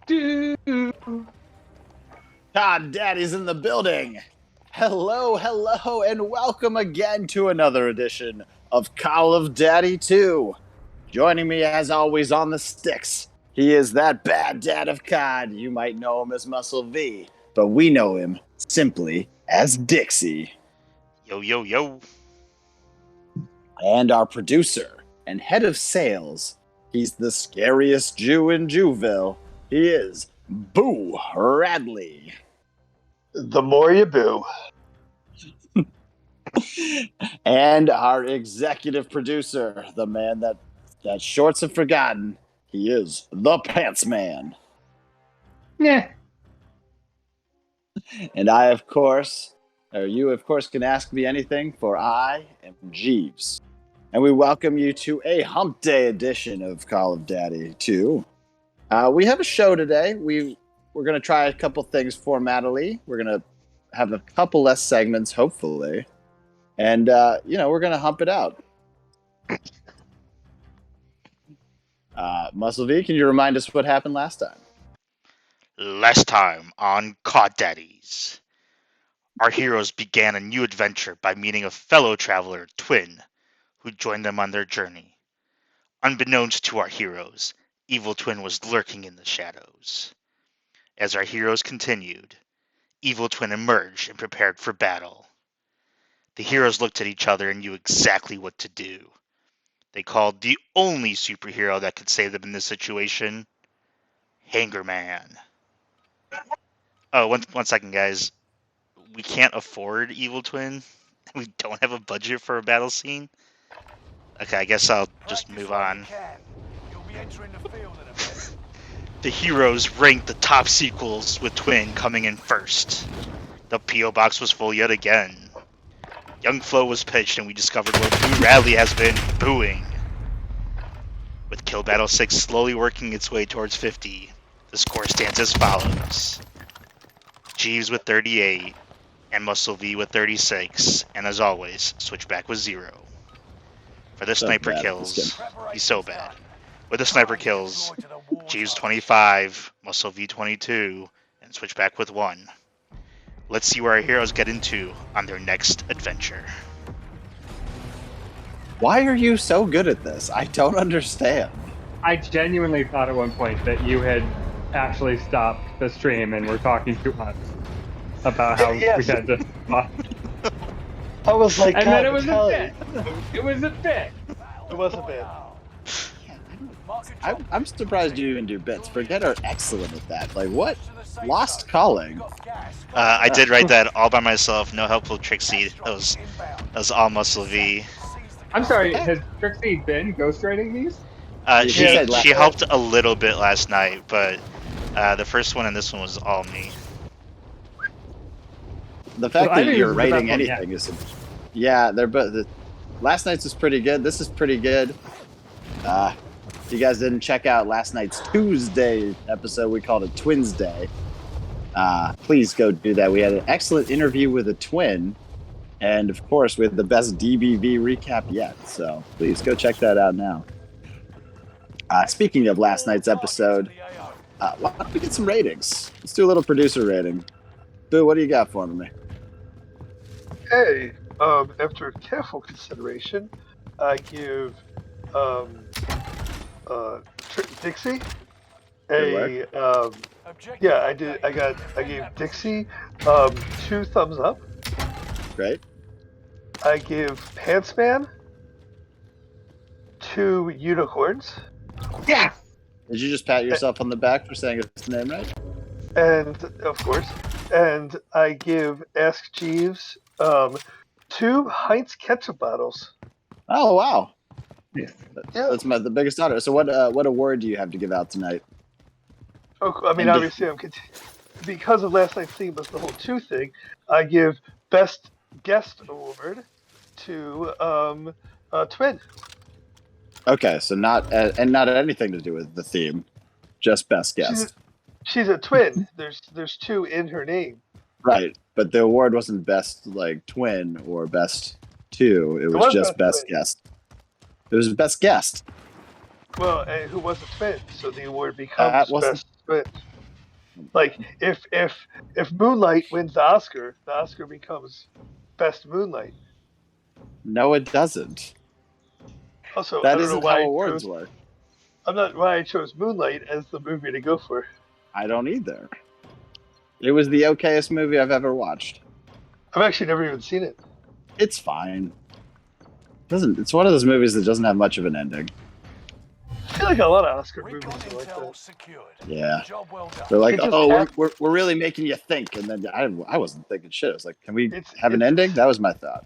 God Daddy's in the building. Hello, and welcome again to another edition of Call of Daddy 2. Joining me as always on the sticks, he is that bad dad of COD. You might know him as Muscle V, but we know him simply as Dixie. Yo, yo, yo. And our producer and head of sales, he's the scariest Jew in Jewville. He is Boo Radley. The more you boo. And our executive producer, the man that shorts have forgotten, he is the Pants Man. Yeah. And you of course can ask me anything, for I am Jeeves. And we welcome you to a Hump Day edition of Call of Daddy 2. We have a show today. We're going to try a couple things formatally. We're going to have a couple less segments, hopefully. And, we're going to hump it out. Muscle V, can you remind us what happened last time? Last time on COD Daddies, our heroes began a new adventure by meeting a fellow traveler, Twin, who joined them on their journey. Unbeknownst to our heroes, Evil Twin was lurking in the shadows. As our heroes continued, Evil Twin emerged and prepared for battle. The heroes looked at each other and knew exactly what to do. They called the only superhero that could save them in this situation, Hangerman. Oh, one second, guys. We can't afford Evil Twin. We don't have a budget for a battle scene. Okay, I guess I'll just move on. The heroes ranked the top sequels with Twin coming in first. The P.O. box was full yet again. Young Flo was pitched and we discovered what Boo Radley has been booing. With Kill Battle 6 slowly working its way towards 50, the score stands as follows. Jeeves with 38, and Muscle V with 36, and as always, Switchback with 0. For the sniper kills, he's so bad. With the sniper kills, Jeeves 25, Muscle V 22, and Switchback with 1. Let's see where our heroes get into on their next adventure. Why are you so good at this? I don't understand. I genuinely thought at one point that you had actually stopped the stream and were talking to us about how Yes. we had to talk. I was like, And God, then it was a Kelly. bit. It was a bit. It wasn't bad. I'm surprised you even do bits. Forget are excellent at that. Like, what? Lost Calling. I did write that all by myself, no help with Trixie. That was all Muscle V. I'm sorry, has Trixie been ghostwriting these? She helped a little bit last night, but the first one and this one was all me. The fact Well, I that think you're this is the writing best one anything is... Yeah, they're both... Last night's was pretty good. This is pretty good. If you guys didn't check out last night's Tuesday episode, we called it Twins Day. Please go do that. We had an excellent interview with a twin, and of course, with the best DBV recap yet. So please go check that out now. Speaking of last night's episode, why don't we get some ratings? Let's do a little producer rating. Boo, what do you got for me? Hey, after careful consideration, I give Dixie Good I gave Dixie 2 thumbs up. Great. I give Pantsman 2 unicorns. Yeah. Did you just pat yourself on the back for saying his name right? And of course, I give Ask Jeeves 2 Heinz ketchup bottles. Oh, wow. Yeah. That's the biggest honor. So what award do you have to give out tonight? Oh, I mean, And obviously, because of last night's theme was the whole 2 thing. I give Best Guest Award to Twin. Okay, so not anything to do with the theme, just best guest. She's a twin. There's 2 in her name. Right, but the award wasn't best like twin or best 2. It was just best twin. guest. It was best guest. Well, and who was a twin? So the award becomes wasn't- Best Twin. Like if Moonlight wins the Oscar becomes Best Moonlight. No, it doesn't. Also, That I don't know isn't why how I awards chose, work. I'm not why I chose Moonlight as the movie to go for. I don't either. It was the okayest movie I've ever watched. I've actually never even seen it. It's fine. It's one of those movies that doesn't have much of an ending. I feel like a lot of Oscar movies are like that. Secured. Yeah. Job well done. They're like, It just oh, happened. we're really making you think. And then I wasn't thinking shit. I was like, can we have an it's- ending? That was my thought.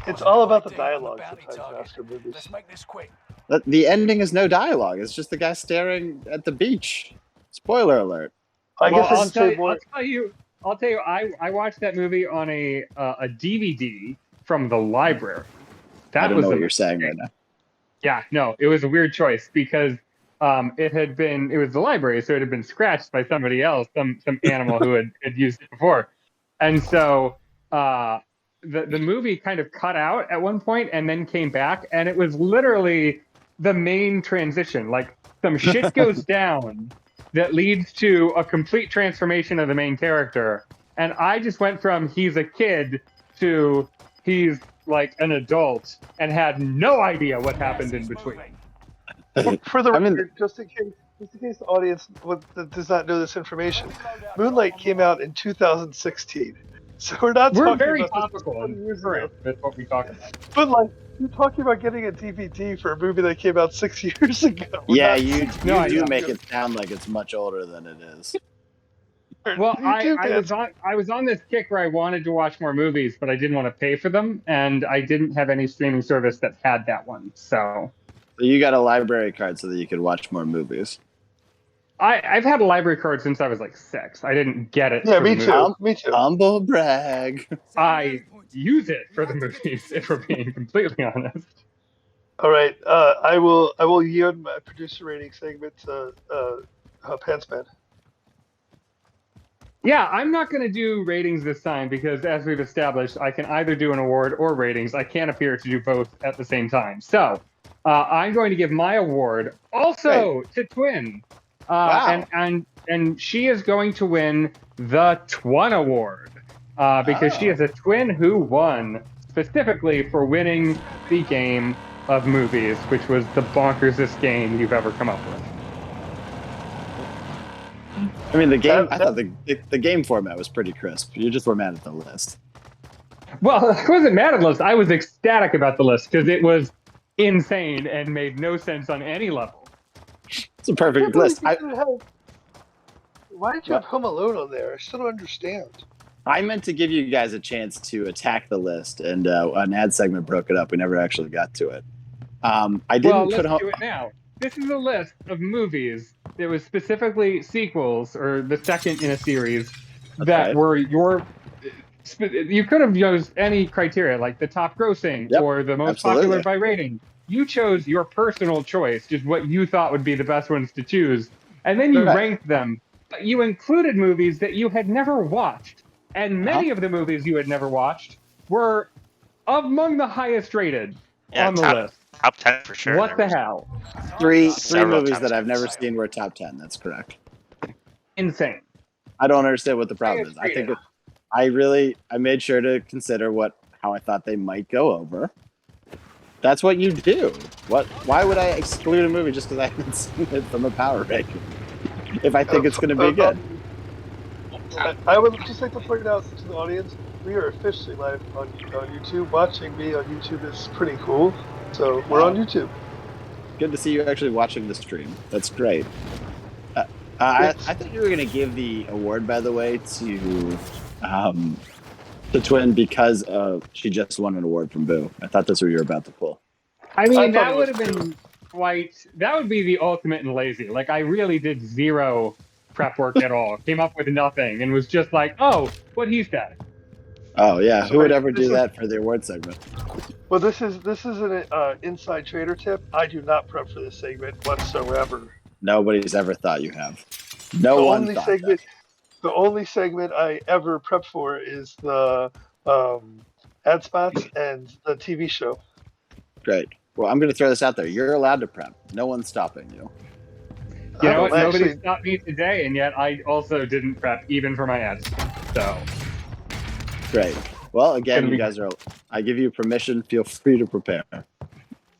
It's all about the ID on the dialogue bounty sometimes in target. Oscar movies. Let's make this quick. The ending is no dialogue. It's just the guy staring at the beach. Spoiler alert. I guess I I'll should tell say you. more. I'll tell you. I watched that movie on a DVD from the library. I That don't was know what a you're saying mistake. right now. Yeah, no, it was a weird choice because it was the library, so it had been scratched by somebody else, some animal who had used it before, and so the movie kind of cut out at one point and then came back, and it was literally the main transition. Like some shit goes down that leads to a complete transformation of the main character, and I just went from he's a kid to he's like an adult and had no idea what happened in between. For the I mean- record, just in case the audience does not know this information, Moonlight came out in 2016. So we're not We're talking very about this topical 20 and years ago. current with what we talk about. But like, you're talking about getting a DVD for a movie that came out 6 years ago. We're Yeah, not- you No, do yeah. make it sound like it's much older than it is. Well, You do, I was on this kick where I wanted to watch more movies, but I didn't want to pay for them, and I didn't have any streaming service that had that one. So So you got a library card so that you could watch more movies. I've had a library card since I was like 6. I didn't get it. Yeah, for me the too. movies. Me too. Humble brag. I use it for the movies, if we're being completely honest. All right, I will yield my producer rating segment to Pantsman. Yeah, I'm not going to do ratings this time because, as we've established, I can either do an award or ratings. I can't appear to do both at the same time. So I'm going to give my award also to Twin. Wow. And she is going to win the Twin Award because she is a twin who won specifically for winning the game of movies, which was the bonkersest game you've ever come up with. I mean, the game. I thought the game format was pretty crisp. You just were mad at the list. Well, I wasn't mad at the list. I was ecstatic about the list because it was insane and made no sense on any level. It's a perfect list. Why did you have Home Alone on there? I still don't understand. I meant to give you guys a chance to attack the list, and an ad segment broke it up. We never actually got to it. I Well, didn't let's put do it now. This is a list of movies that was specifically sequels or the second in a series that Okay. were your. You could have used any criteria like the top grossing Yep, or the most absolutely. popular by rating. You chose your personal choice, just what you thought would be the best ones to choose, and then you Right. ranked them. But you included movies that you had never watched, and many of the movies you had never watched were among the highest rated Yeah, on the top- list. Top 10 for sure. What the hell? three Several movies times. that I've never seen were top 10. That's correct. Insane. I don't understand what the problem Highest is. I think rated. I made sure to consider how I thought they might go over. That's what you do. Why would I exclude a movie just because I haven't seen it from a power ranking? If I think it's going to be good. I would just like to point out to the audience, we are officially live on YouTube. Watching me on YouTube is pretty cool. So we're on YouTube. Good to see you actually watching the stream. That's great. I thought you were going to give the award, by the way, to Twin because she just won an award from Boo. I thought that's what you were about to pull. I mean, I thought that it would was have been that would be the ultimate in lazy. Like, I really did zero prep work at all. Came up with nothing and was just like, oh, what he said. Oh yeah, who would ever This do is- that for the award segment? Well, this is an inside trader tip. I do not prep for this segment whatsoever. Nobody's ever thought you have. No one thought that. The only segment I ever prep for is the ad spots and the TV show. Great. Well, I'm going to throw this out there. You're allowed to prep. No one's stopping you. You know what? Well, Nobody actually- stopped me today, and yet I also didn't prep even for my ads. So Great. Well, again, Gonna you be- guys are. I give you permission. Feel free to prepare.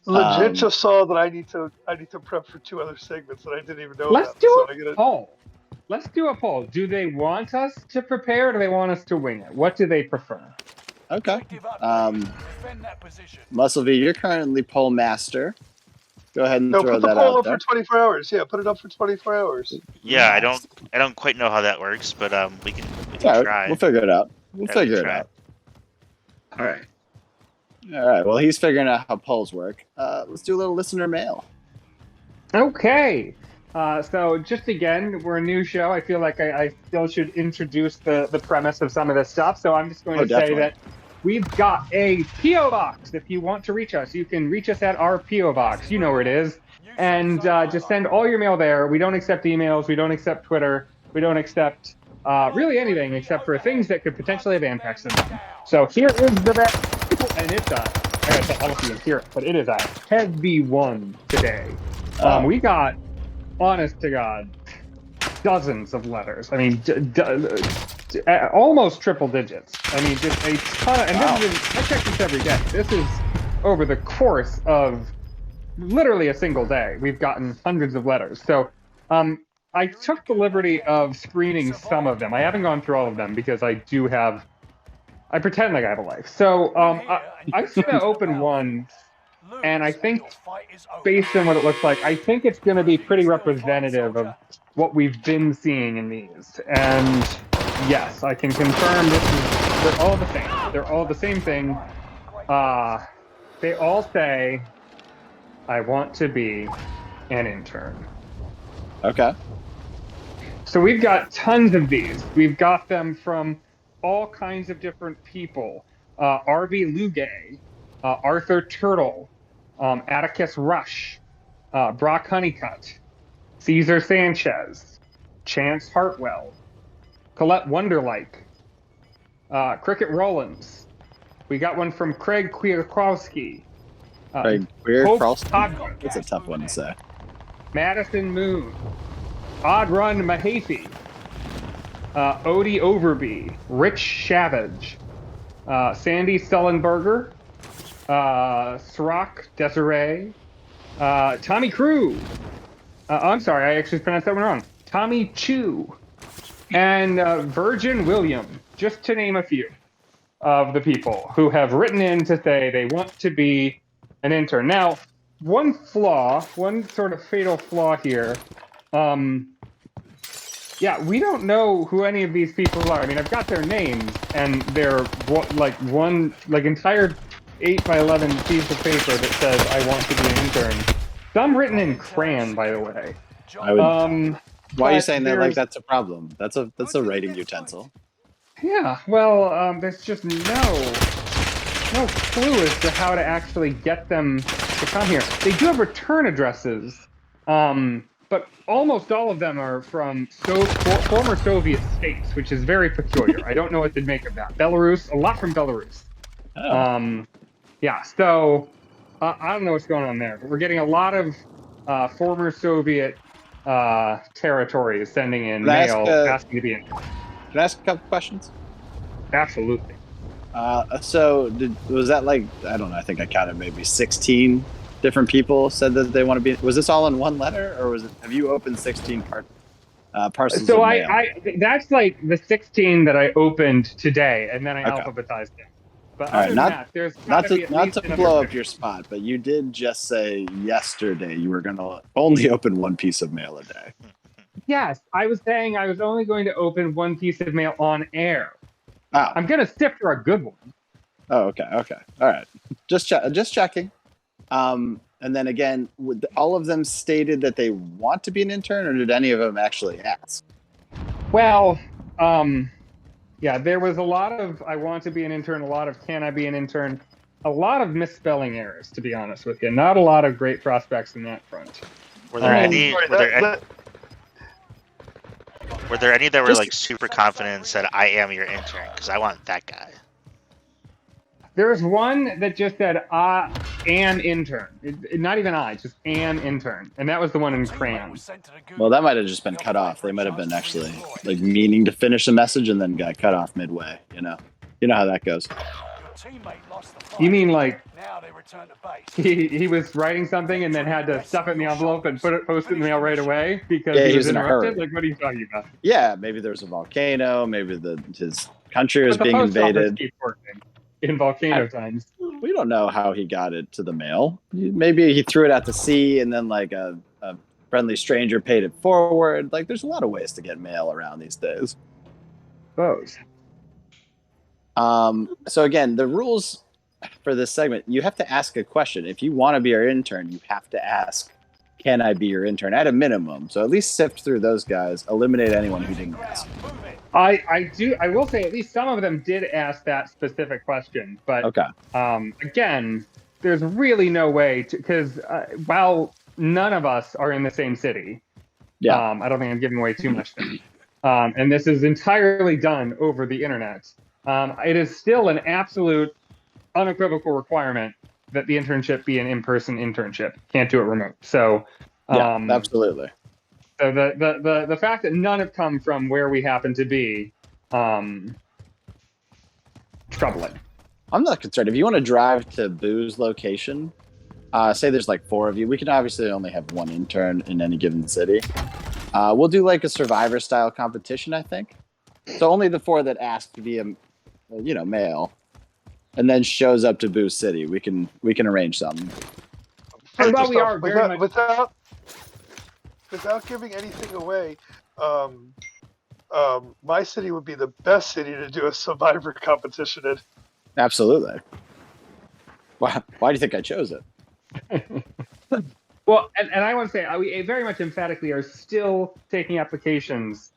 Legit Um, just saw that I need to prep for 2 other segments that I didn't even know let's about. do So a I gotta, poll. Let's do a poll. Do they want us to prepare, or do they want us to wing it? What do they prefer? Okay. Muscle V, you're currently poll master. Go ahead and no, throw put the that poll out up there. for 24 hours. Yeah, put it up for 24 hours. Yeah, I don't quite know how that works, but we can All try. right, we'll figure it out. We'll Yeah, figure we it try. out. All right. All right. Well, he's figuring out how polls work. Let's do a little listener mail. Okay. So just again, we're a new show. I feel like I still should introduce the premise of some of this stuff. So I'm just going to say definitely. that we've got a P.O. Box. If you want to reach us, you can reach us at our P.O. Box. You know where it is. And just send all your mail there. We don't accept emails. We don't accept Twitter. We don't accept really anything except for things that could potentially have anthrax in them. So here is the best. And it's I don't know if you can hear it, but it is a heavy one today. We got, honest to God, dozens of letters. I mean, almost triple digits. I mean, just a ton of, and Wow. this is, I check this every day. This is over the course of literally a single day. We've gotten hundreds of letters. So I took the liberty of screening some of them. I haven't gone through all of them because I pretend like I have a life. So I'm just going to open one. And I think, based on what it looks like, I think it's going to be pretty representative of what we've been seeing in these. And yes, I can confirm they're all the same. They're all the same thing. They all say, I want to be an intern. Okay. So we've got tons of these. We've got them from all kinds of different people. R.V. Lugay, Arthur Turtle, Atticus Rush, Brock Honeycutt, Cesar Sanchez, Chance Hartwell, Colette Wonderlike, Cricket Rollins. We got one from Craig Kwiatkowski. Craig Queer Hope Carlson. Todd- That's a tough one to say. Madison Moon, Odd Run Mahaffey, Odie Overby, Rich Savage, Sandy Stellenberger, Srock Desiree, Tommy Crew. I'm sorry, I actually pronounced that one wrong. Tommy Chu, and Virgin William, just to name a few of the people who have written in to say they want to be an intern. Now, one sort of fatal flaw here. Yeah, we don't know who any of these people are. I mean, I've got their names, and they're entire 8x11 piece of paper that says "I want to be an intern." Some written in crayon, by the way. I would. Why are you but saying that like there's- that's a problem? That's a writing utensil. Yeah, well, there's just no clue as to how to actually get them to come here. They do have return addresses, but almost all of them are from former Soviet states, which is very peculiar. I don't know what to make of that. Belarus, a lot from Belarus. Oh. Yeah, so I don't know what's going on there, but we're getting a lot of former Soviet territories sending in Can I ask, mail asking to be in. Can I ask a couple questions? Absolutely. So was that like, I don't know, I think I counted maybe 16 different people said that they want to be, was this all in one letter, or have you opened 16 parcels So of mail? that's like the 16 that I opened today, and then I Okay. alphabetized them. But All right, other than not- that, there's Not gotta be to at not least to another blow up 50. your spot, but you did just say yesterday you were going to only open one piece of mail a day. Yes, I was saying I was only going to open one piece of mail on air. Oh, I'm going to sift for a good one. okay, all right. Just checking. And then again, all of them stated that they want to be an intern, or did any of them actually ask? Well, yeah, there was a lot of I want to be an intern, a lot of can I be an intern, a lot of misspelling errors, to be honest with you. Not a lot of great prospects in that front. Were there any? Sorry, Were there any? that- Were there any that were Just- like super confident and said, "I am your intern"? Because I want that guy. There's one that just said, an intern. Not even just an intern. And that was the one in Crayon. Well, that might have just been cut off. They might have been actually like meaning to finish a message and then got cut off midway. You know how that goes. You mean like he was writing something and then had to stuff it in the envelope and post it in the mail right away because he was interrupted? Like, what are you talking about? Yeah, maybe there was a volcano. Maybe his country was But being the post invaded. office keeps working in volcano times. We don't know how he got it to the mail. Maybe he threw it out to sea and then like a friendly stranger paid it forward. Like, there's a lot of ways to get mail around these days. Suppose. So again, the rules for this segment, you have to ask a question. If you want to be our intern, you have to ask, can I be your intern at a minimum? So at least sift through those guys, eliminate anyone who didn't ask. I will say at least some of them did ask that specific question, but Okay. Again, there's really no way to, because while none of us are in the same city, I don't think I'm giving away too much thing. And this is entirely done over the internet. It is still an absolute unequivocal requirement that the internship be an in-person internship. Can't do it remote. So, absolutely. So the fact that none have come from where we happen to be, troubling. I'm not concerned. If you want to drive to Boo's location, say there's like 4 of you, we can obviously only have 1 intern in any given city. We'll do like a Survivor style competition, I think. So only the 4 that asked via, mail, and then shows up to Boo City. We can arrange something. And while we are very much... without giving anything away, my city would be the best city to do a Survivor competition in. Absolutely. Why do you think I chose it? Well, and I want to say, we very much emphatically are still taking applications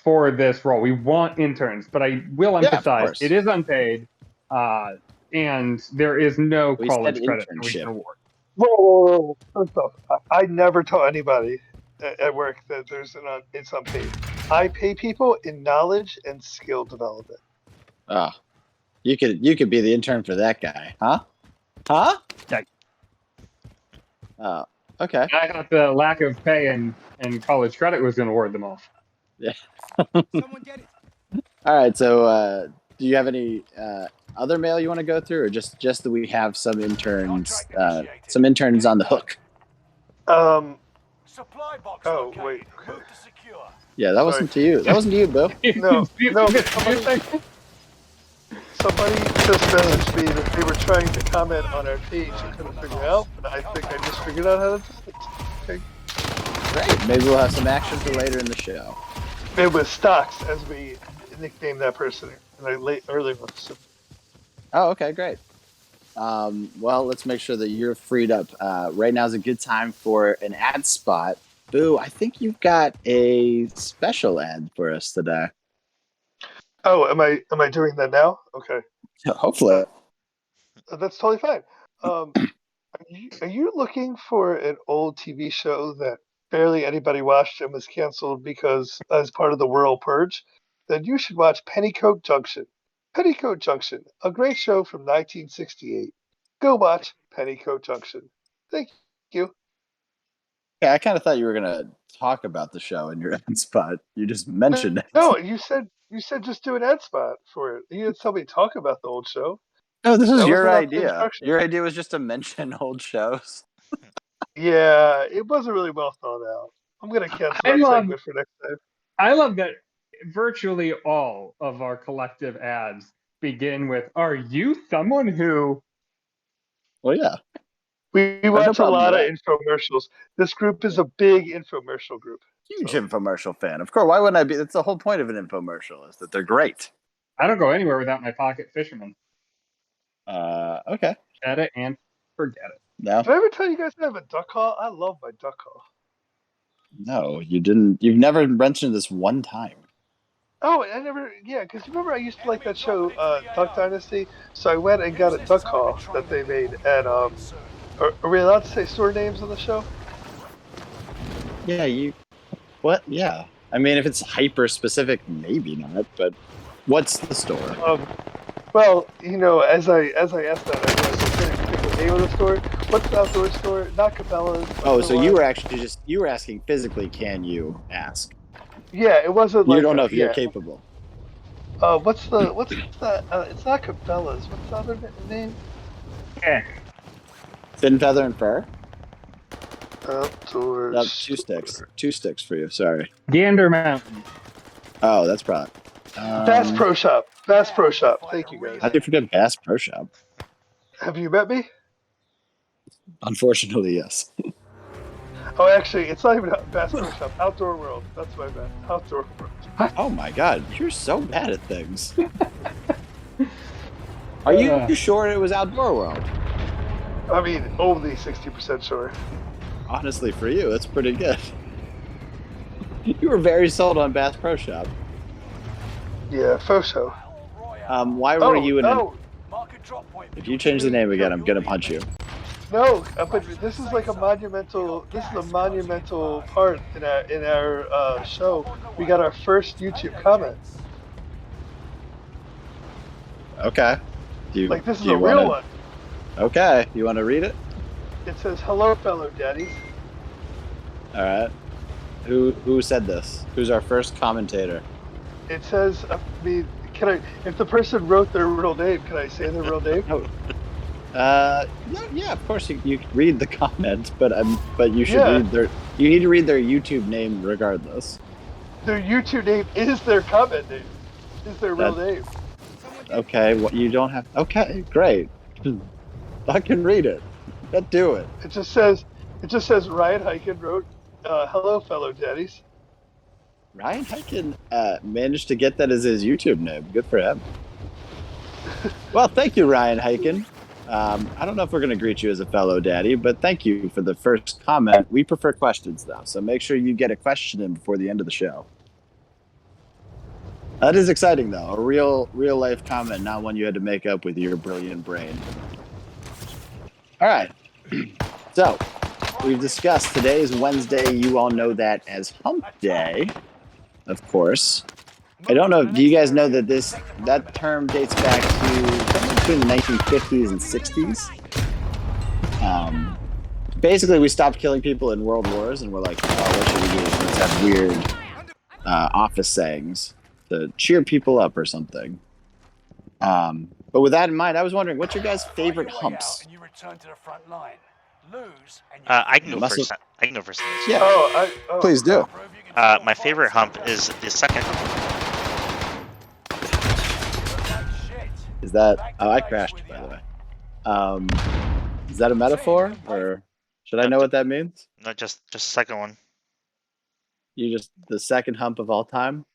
for this role. We want interns, but I will emphasize it is unpaid, and there is no college credit that we can award. Whoa. First off, I never tell anybody at work that it's unpaid. I pay people in knowledge and skill development. You could be the intern for that guy, huh? Okay. Okay. I thought the lack of pay and college credit was going to ward them off. Yeah. Someone get it. All right. So, do you have any other mail you want to go through, or just that we have some interns on the hook? Supply box. Oh wait. Yeah, that wasn't to you. That wasn't to you, Bill. No. Somebody just messaged me that they were trying to comment on our page and couldn't figure out, but I think I just figured out how to do it. Okay. Great. Maybe we'll have some action for later in the show. It was Stocks, as we nicknamed that person earlier. Oh, okay, great. Well, let's make sure that you're freed up. Right now is a good time for an ad spot. Boo, I think you've got a special ad for us today. Oh, am I doing that now? Okay. Hopefully. That's totally fine. Are you looking for an old TV show that barely anybody watched and was canceled because as part of the World Purge? Then you should watch Petticoat Junction. Petticoat Junction, a great show from 1968. Go watch Petticoat Junction. Thank you. Yeah, I kind of thought you were going to talk about the show in your ad spot. You just mentioned it. No, you said just do an ad spot for it. You didn't tell me to talk about the old show. No, this was your idea. Your idea was just to mention old shows. Yeah, it wasn't really well thought out. I'm going to cancel that segment for next time. I love that virtually all of our collective ads begin with, "Are you someone who..." Well, yeah. We watch a lot of infomercials. This group is a big infomercial group. Huge infomercial fan. Of course, why wouldn't I be? That's the whole point of an infomercial, is that they're great. I don't go anywhere without my pocket fisherman. Okay. Get it and forget it. No. Did I ever tell you guys I have a duck call? I love my duck call. No, you didn't. You've never mentioned this one time. Oh, I never. Yeah, because you remember I used to like that show, Duck Dynasty. So I went and got a duck call that they made. And are we allowed to say store names on the show? Yeah, What? Yeah. I mean, if it's hyper specific, maybe not. But what's the store? Well, as I asked that, I realized I couldn't pick a name of the store. What's the outdoor store? Not Cabela's. Oh, so you were actually you were asking physically, can you ask? Yeah, it wasn't You like don't know if you're yeah. capable. What's the it's not Cabela's. What's the other name? Heck. Fin, feather, and fur? Outdoor. No, two sticks. Two sticks for you, sorry. Gander Mountain. Oh, that's probably. Bass Pro Shop. Bass Pro Shop. Thank you, guys. How do you forget Bass Pro Shop? Have you met me? Unfortunately, yes. Oh, actually, it's not even Bass Pro Shop. Outdoor World. That's my bad. Outdoor World. Oh my god, you're so bad at things. Are you sure it was Outdoor World? I mean, only 60% sure. Honestly, for you, that's pretty good. You were very sold on Bass Pro Shop. Yeah, faux show. Why were you in? No, If you change the name again, I'm gonna punch you. no. But this is like a monumental. This is a monumental part in our show. We got our first YouTube comment. Okay. Do you, Like this is do you a real wanna, one. Okay. You want to read it? It says, "Hello, fellow daddies." All right. Who said this? Who's our first commentator? It says, I mean, can I? If the person wrote their real name, can I say their real name? Yeah, of course you can read the comment, but you should Yeah. read their. You need to read their YouTube name regardless. Their YouTube name is their comment name. Is their real name? Okay, what you don't have. Okay, great. I can read it. Let's do it. It just says Ryan Hyken wrote, "Hello, fellow daddies." Ryan Hyken managed to get that as his YouTube name. Good for him. Well, thank you, Ryan Hyken. I don't know if we're going to greet you as a fellow daddy, but thank you for the first comment. We prefer questions, though, so make sure you get a question in before the end of the show. That is exciting, though. A real life comment, not one you had to make up with your brilliant brain. All right. So, we've discussed today is Wednesday. You all know that as Hump Day, of course. I don't know. Do you guys know that that term dates back to somewhere between the 1950s and 60s? Basically, we stopped killing people in world wars, and we're like, oh, what should we do? Let's have weird office sayings to cheer people up or something. But with that in mind, I was wondering, what's your guys' favorite humps? I can go first. I can go first. Yeah. Oh, Please do. My favorite hump is the second. Is that? Oh, I crashed, by the way. Is that a metaphor, or should I know what that means? No, just the second one. You just the second hump of all time?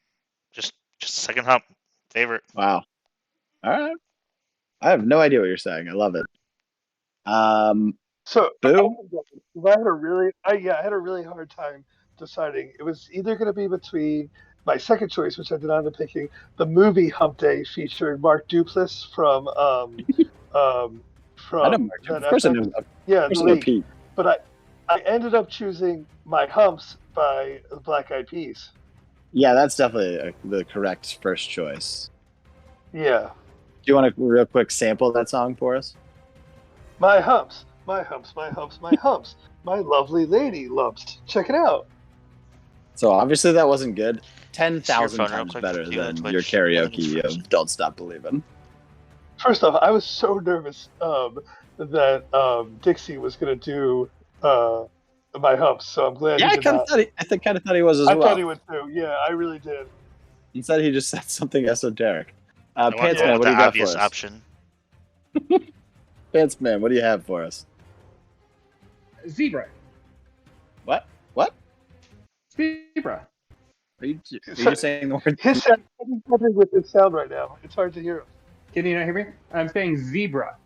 Just second hump. Favorite. Wow. All right. I have no idea what you're saying. I love it. So Boo? I had a really hard time deciding. It was either going to be between my second choice, which I did not end up picking, the movie Hump Day featured Mark Duplass from I know Mark. Of course I know. Yeah, Of course the I know League. Pete. But I ended up choosing My Humps by the Black Eyed Peas. Yeah, that's definitely the correct first choice. Yeah. Do you want to real quick sample that song for us? My humps, my humps, my humps, my humps. My lovely lady lumps. Check it out. So obviously that wasn't good. It's your 10,000 phone real times quick, better do a than Twitch, your karaoke and then of Don't Stop Believin'. First off, I was so nervous that Dixie was going to do My Humps, so I'm glad Yeah, he I did kind not. of thought he was as I well. thought he would too. Yeah, I really did. Instead, he just said something esoteric. I want Pants to Man, go what with do you the got for obvious us? option. Pants Man, what do you have for us? Zebra. What? What? Zebra. Are you saying the word? His sound, I'm struggling with his sound right now. It's hard to hear him. Can you not hear me? I'm saying zebra.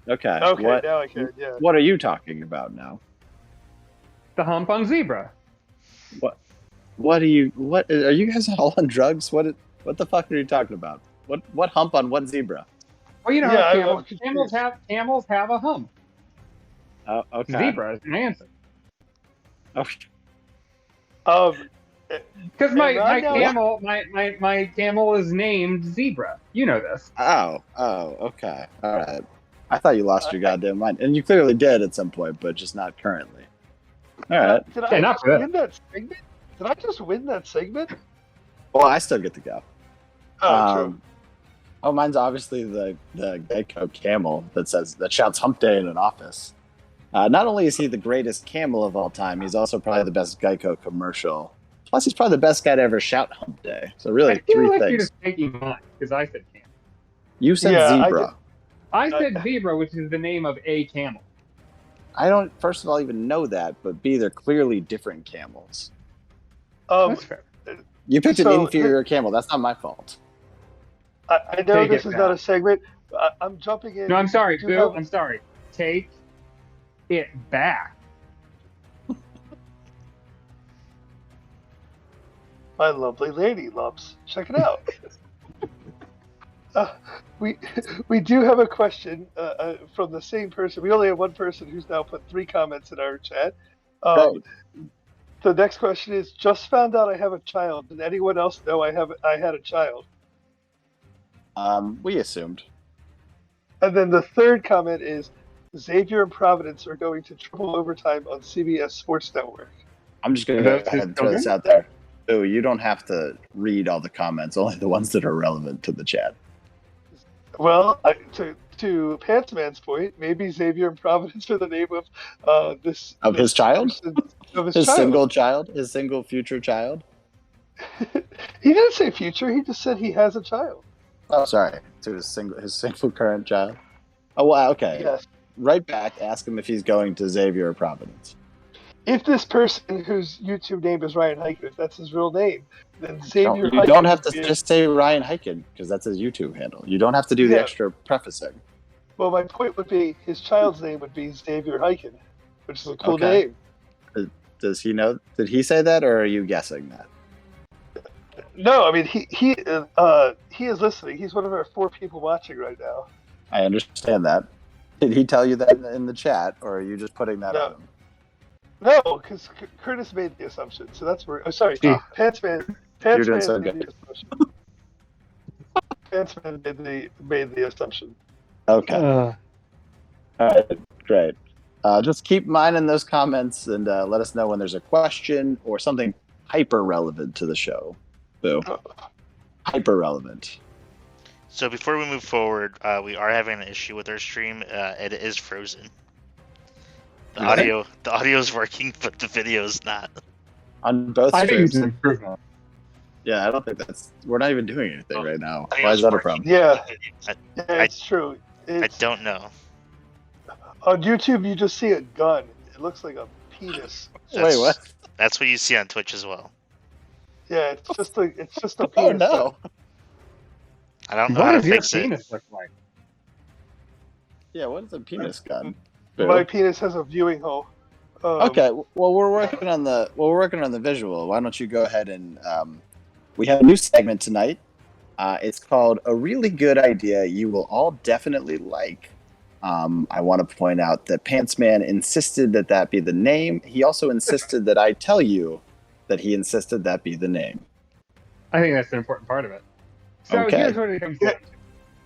Okay. Okay, What? now I can. Yeah. What are you talking about now? The hump on zebra. What are you guys all on drugs? What the fuck are you talking about? What hump on what zebra? Well, you know, Yeah, camels have a hump. Oh, okay. Zebra is an answer. Okay. Because my right now- camel is named Zebra. You know this. Oh, okay. All right. I thought you lost your goddamn mind, and you clearly did at some point, but just not currently. All right. Did Yeah, I not just for that. win that segment? Did I just win that segment? Well, I still get to go. Oh, true. Oh, mine's obviously the Geico camel that shouts "Hump Day" in an office. Not only is he the greatest camel of all time, he's also probably the best Geico commercial. Plus, he's probably the best guy to ever shout "Hump Day." So really, I feel three like you're things. just taking mine because I said camel. You said Yeah, I zebra. I said zebra, which is the name of a camel. I don't, first of all, even know that, but B, they're clearly different camels. That's fair. You picked So, an inferior camel. That's not my fault. I know Take this it is back. not a segment. I'm jumping in. No, I'm sorry, Do Boo. have- I'm sorry. Take it back. My lovely lady loves. Check it out. We do have a question from the same person. We only have one person who's now put 3 comments in our chat. Great. The next question is: just found out I have a child. Did anyone else know I had a child? We assumed. And then the third comment is: Xavier and Providence are going to triple overtime on CBS Sports Network. I'm just going to go Those ahead and throw this out there. Ooh, you don't have to read all the comments, only the ones that are relevant to the chat. Well, to Pantsman's point, maybe Xavier and Providence are the name of this His child? person- Of his His child. single child? His single future child? He didn't say future. He just said he has a child. Oh, sorry. To his single current child? Oh, well, okay. Yes. Right back, ask him if he's going to Xavier or Providence. If this person whose YouTube name is Ryan Hiker, if that's his real name, then Xavier. You don't have to would be- just say Ryan Hyken, because that's his YouTube handle. You don't have to do the Yeah. extra prefacing. Well, my point would be his child's name would be Xavier Hiken, which is a cool Okay. name. Does he know? Did he say that, or are you guessing that? No, I mean he is listening. He's one of our 4 people watching right now. I understand that. Did he tell you that in the chat, or are you just putting that No. on him? No, because Curtis made the assumption, so that's where. Oh, sorry, Gee. Pantsman. You're doing Pantsman so made good. the assumption. Pantsman made the assumption. Okay. All right. Great. Just keep minding those comments and let us know when there's a question or something hyper relevant to the show. Boo. Hyper relevant. So before we move forward, we are having an issue with our stream. It is frozen. The Really? audio is working, but the video is not. On both I think it's streams. an improvement. Yeah, I don't think we're not even doing anything Oh, right now. I think Why it's is that a working. problem? Yeah, I- yeah, it's true. I It's, don't know. on YouTube, you just see a gun. It looks like a penis. That's- Wait, what? That's what you see on Twitch as well. Yeah, it's just a Oh penis. no! I don't know What how to does your fix it. penis look like? Yeah, what is a penis gun? My penis has a viewing hole. Okay, well we're working on the visual. Why don't you go ahead and we have a new segment tonight. It's called A Really Good Idea You Will All Definitely Like. I want to point out that Pantsman insisted that be the name. He also insisted that I tell you that he insisted that be the name. I think that's an important part of it. So Okay. here's what it comes down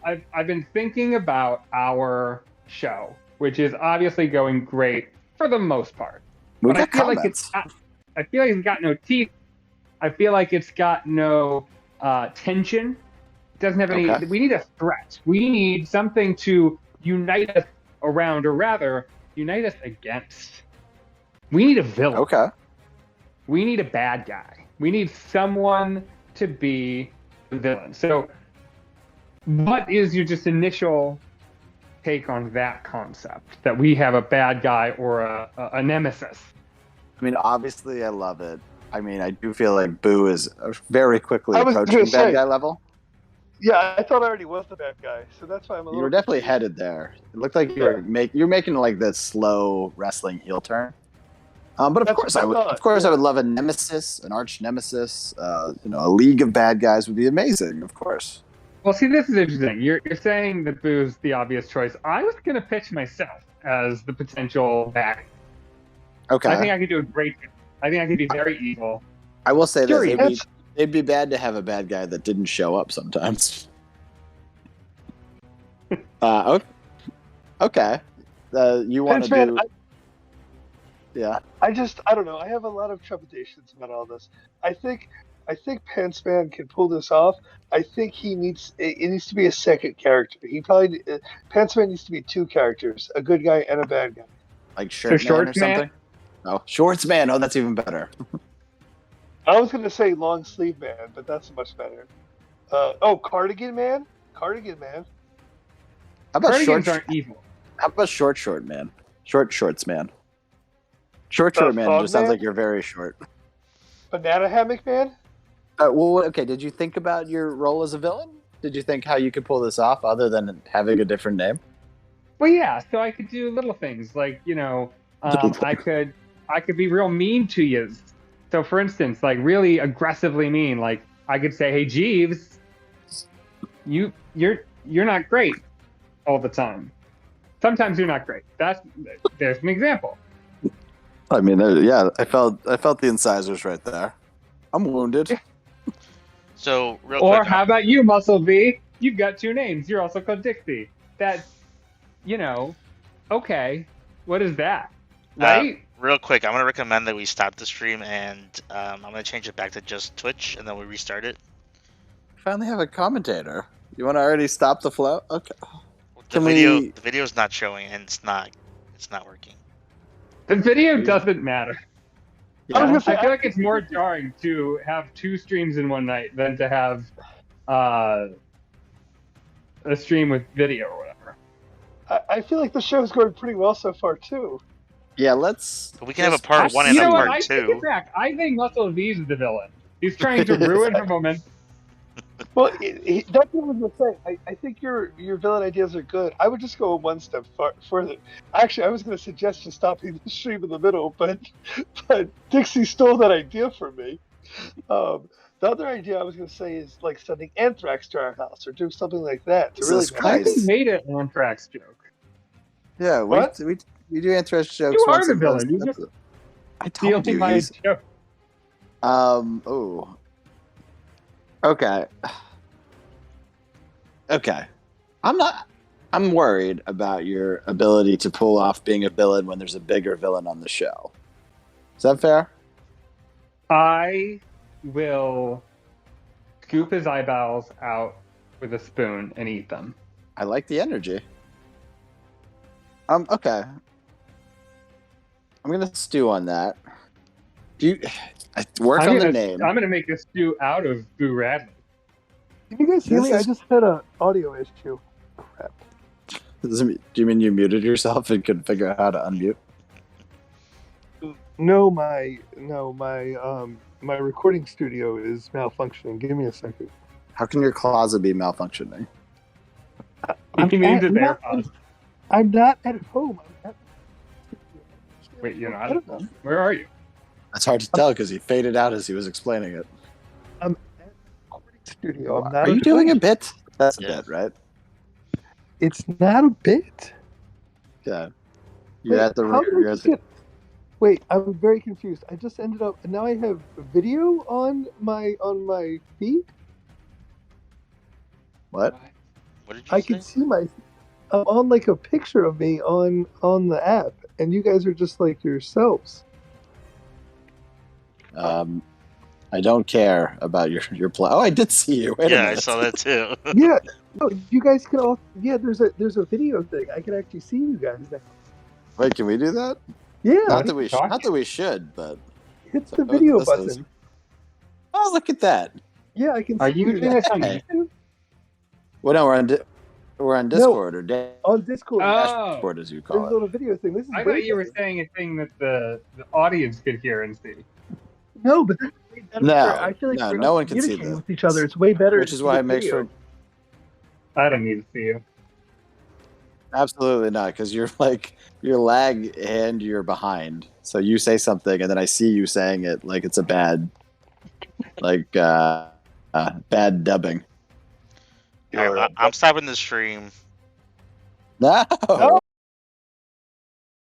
to. I've been thinking about our show, which is obviously going great for the most part. We But I got feel comments. I feel like it's got no teeth. I feel like it's got no tension. It doesn't have any. Okay. We need a threat. We need something to unite us around, or rather, unite us against. We need a villain. Okay. We need a bad guy. We need someone to be the villain. So, what is your just initial take on that concept? That we have a bad guy or a nemesis? I mean, obviously, I love it. I mean, I do feel like Boo is very quickly I was approaching gonna bad say- guy level. Yeah, I thought I already was the bad guy, so that's why I'm a You little. were definitely headed there. It looked like you're making like this slow wrestling heel turn. But of That's course, what I I would. thought, Of course, yeah. I would love a nemesis, an arch nemesis. A league of bad guys would be amazing. Of course. Well, see, this is interesting. You're saying that Boo's the obvious choice. I was going to pitch myself as the potential bad. Okay. I think I could do a great job. I think I could be very evil. I will say Sure, this: it'd be bad to have a bad guy that didn't show up sometimes. Okay. Okay. You want to Pants-Man, do? Yeah. I don't know. I have a lot of trepidations about all this. I think Pants-Man can pull this off. I think it needs to be a second character. Pants-Man needs to be two characters, a good guy and a bad guy. Like Shirt Man or Shorts Man? something? Oh, Shorts Man. Oh, that's even better. I was gonna say Long Sleeve Man, but that's much better. Cardigan Man. Cardigan Man. How about Cardigans aren't evil. How about Short Man? Shorts Man. Short Man Fog just sounds Man? like you're very short. Banana Hammock Man. Okay. Did you think about your role as a villain? Did you think how you could pull this off other than having a different name? Well, yeah. So I could do little things like I could be real mean to you. So for instance, like really aggressively mean. Like I could say, "Hey Jeeves, you're not great all the time. Sometimes you're not great." There's an example. I mean, yeah, I felt the incisors right there. I'm wounded. So real Or quick, how about you, Muscle V? You've got two names. You're also called Dixie. That's, okay. What is that? Right? real quick, I'm gonna recommend that we stop the stream and I'm gonna change it back to just Twitch and then we restart it. Finally have a commentator. You want to already stop the flow? Okay. The video's not showing and it's not working. The video doesn't matter. I was gonna say, I feel like it's more jarring to have two streams in one night than to have a stream with video or whatever. I feel like the show's going pretty well so far too. Yeah, let's. But we can have a part 1 and You a know what? part I take 2. it back. I think Muscle V's the villain. He's trying to ruin her momentum. Well, that's what I was gonna say. I think your villain ideas are good. I would just go one step further. Actually, I was gonna suggest just stopping the stream in the middle, but Dixie stole that idea from me. The other idea I was gonna say is like sending Anthrax to our house or do something like that to Jesus really. Christ. I think made an Anthrax joke. Yeah, What? we do Anthrax jokes. You are once the a villain. You month. just I told stealing you. my He's, joke. Oh. Okay. Okay. I'm worried about your ability to pull off being a villain when there's a bigger villain on the show. Is that fair? I will scoop his eyeballs out with a spoon and eat them. I like the energy. Okay. I'm gonna stew on that. Work on the name. I'm gonna make a stew out of Boo Radley. Can you guys hear This me? is- I just had an audio issue. Crap. Do you mean you muted yourself and couldn't figure out how to unmute? No, my recording studio is malfunctioning. Give me a second. How can your closet be malfunctioning? You can use his AirPods. I'm not at home. Wait, you're I not? don't know. Where are you? That's hard to tell because he faded out as he was explaining it. I'm at the recording studio. I'm not Are you at doing a home. bit? That's a Yeah. bit, right? It's not a bit. Yeah. You're Wait, at the. how did You're I at just the get- Wait, I'm very confused. I just ended up, and now I have video on my feed. what? What did you I say? can see I'm on like a picture of me on the app, and you guys are just like yourselves. I don't care about your play. Oh, I did see you. Wait a Yeah, I minute. saw that too. Yeah, no, you guys can all. Yeah, there's a video thing. I can actually see you guys now. Wait, can we do that? Yeah, Not are that you talking? not that we should, but hit the video this button. is- oh, look at that. Yeah, I can. Are see you doing this on Hey. YouTube? Well, no, we're on Discord or on Discord? Oh. Dashboard, as you There's call a it. little video thing. This is. I way thought you were better. saying a thing that the audience could hear and see. No, but that's way better. No, I feel like no, we're no all one can see communicating this. with each other. It's way better. Which is to why see I make video. sure. I don't need to see you. Absolutely not, because you're like your lag and you're behind. So you say something, and then I see you saying it like it's a bad, bad dubbing. Alright, I'm stopping the stream. No. No.